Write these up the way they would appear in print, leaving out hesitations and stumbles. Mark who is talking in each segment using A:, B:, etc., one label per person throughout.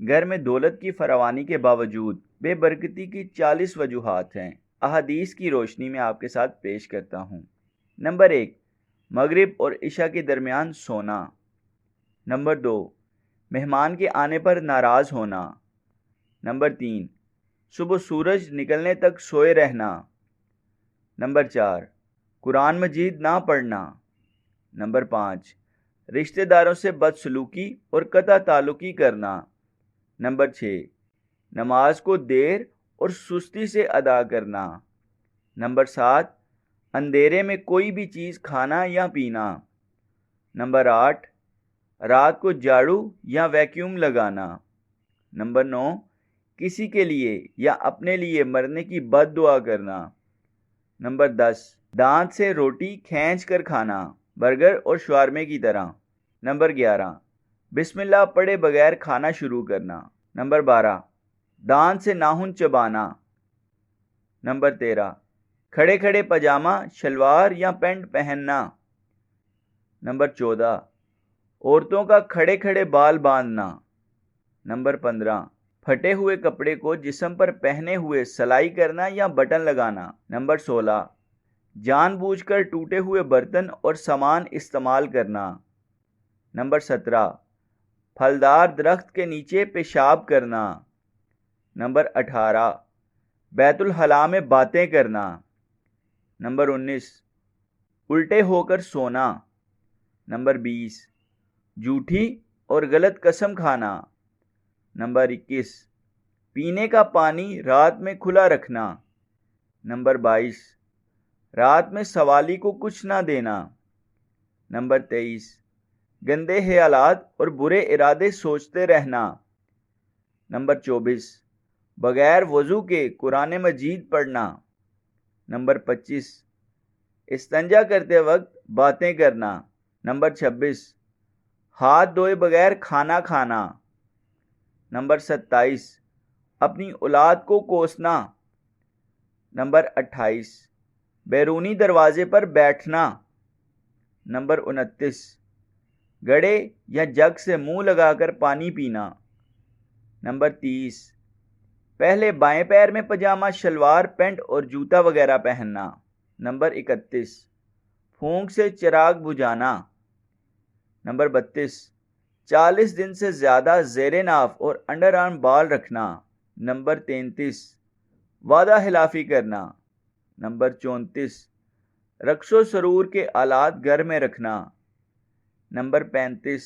A: گھر میں دولت کی فراوانی کے باوجود بے برکتی کی 40 وجوہات ہیں۔ احادیث کی روشنی میں آپ کے ساتھ پیش کرتا ہوں۔ نمبر 1، مغرب اور عشاء کے درمیان سونا۔ نمبر 2، مہمان کے آنے پر ناراض ہونا۔ نمبر 3، صبح سورج نکلنے تک سوئے رہنا۔ نمبر 4، قرآن مجید نہ پڑھنا۔ نمبر 5، رشتہ داروں سے بدسلوکی اور قطع تعلقی کرنا۔ نمبر 6، نماز کو دیر اور سستی سے ادا کرنا۔ نمبر 7، اندھیرے میں کوئی بھی چیز کھانا یا پینا۔ نمبر 8، رات کو جھاڑو یا ویکیوم لگانا۔ نمبر 9، کسی کے لیے یا اپنے لیے مرنے کی بد دعا کرنا۔ نمبر 10، دانت سے روٹی کھینچ کر کھانا، برگر اور شاورمے کی طرح۔ نمبر 11، بسم اللہ پڑھے بغیر کھانا شروع کرنا۔ نمبر 12، دانت سے ناخن چبانا۔ نمبر 13، کھڑے کھڑے پاجامہ، شلوار یا پینٹ پہننا۔ نمبر 14، عورتوں کا کھڑے کھڑے بال باندھنا۔ نمبر 15، پھٹے ہوئے کپڑے کو جسم پر پہنے ہوئے سلائی کرنا یا بٹن لگانا۔ نمبر 16، جان بوجھ کر ٹوٹے ہوئے برتن اور سامان استعمال کرنا۔ نمبر 17، پھلدار درخت کے نیچے پیشاب کرنا۔ نمبر 18، بیت الخلاء میں باتیں کرنا۔ نمبر 19، الٹے ہو کر سونا۔ نمبر 20، جھوٹی اور غلط قسم کھانا۔ نمبر 21، پینے کا پانی رات میں کھلا رکھنا۔ نمبر 22، رات میں سوالی کو کچھ نہ دینا۔ نمبر 23، گندے خیالات اور برے ارادے سوچتے رہنا۔ نمبر 24، بغیر وضو کے قرآن مجید پڑھنا۔ نمبر 25، استنجا کرتے وقت باتیں کرنا۔ نمبر 26، ہاتھ دھوئے بغیر کھانا کھانا۔ نمبر 27، اپنی اولاد کو کوسنا۔ نمبر 28، بیرونی دروازے پر بیٹھنا۔ نمبر 29، گڑھے یا جگ سے منہ لگا کر پانی پینا۔ نمبر 30، پہلے بائیں پیر میں پاجامہ، شلوار، پینٹ اور جوتا وغیرہ پہننا۔ نمبر 31، پھونک سے چراغ بجھانا۔ نمبر 32، 40 دن سے زیادہ زیر ناف اور انڈر آرم بال رکھنا۔ نمبر 33، وعدہ خلافی کرنا۔ نمبر 34، رقص و سرور کے آلات گھر میں رکھنا۔ نمبر 35،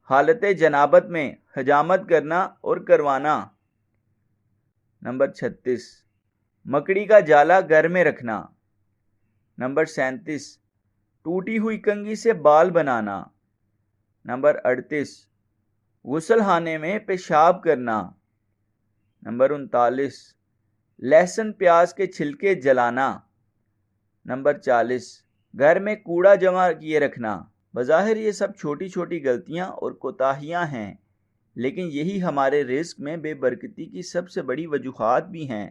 A: حالت جنابت میں حجامت کرنا اور کروانا۔ نمبر 36، مکڑی کا جالا گھر میں رکھنا۔ نمبر 37، ٹوٹی ہوئی کنگھی سے بال بنانا۔ نمبر 38، غسل خانے میں پیشاب کرنا۔ نمبر 39، لہسن پیاز کے چھلکے جلانا۔ نمبر 40، گھر میں کوڑا جمع کیے رکھنا۔ بظاہر یہ سب چھوٹی چھوٹی غلطیاں اور کوتاہیاں ہیں، لیکن یہی ہمارے رزق میں بے برکتی کی سب سے بڑی وجوہات بھی ہیں۔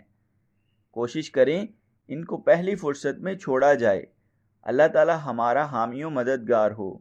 A: کوشش کریں ان کو پہلی فرصت میں چھوڑا جائے۔ اللہ تعالی ہمارا حامی و مددگار ہو۔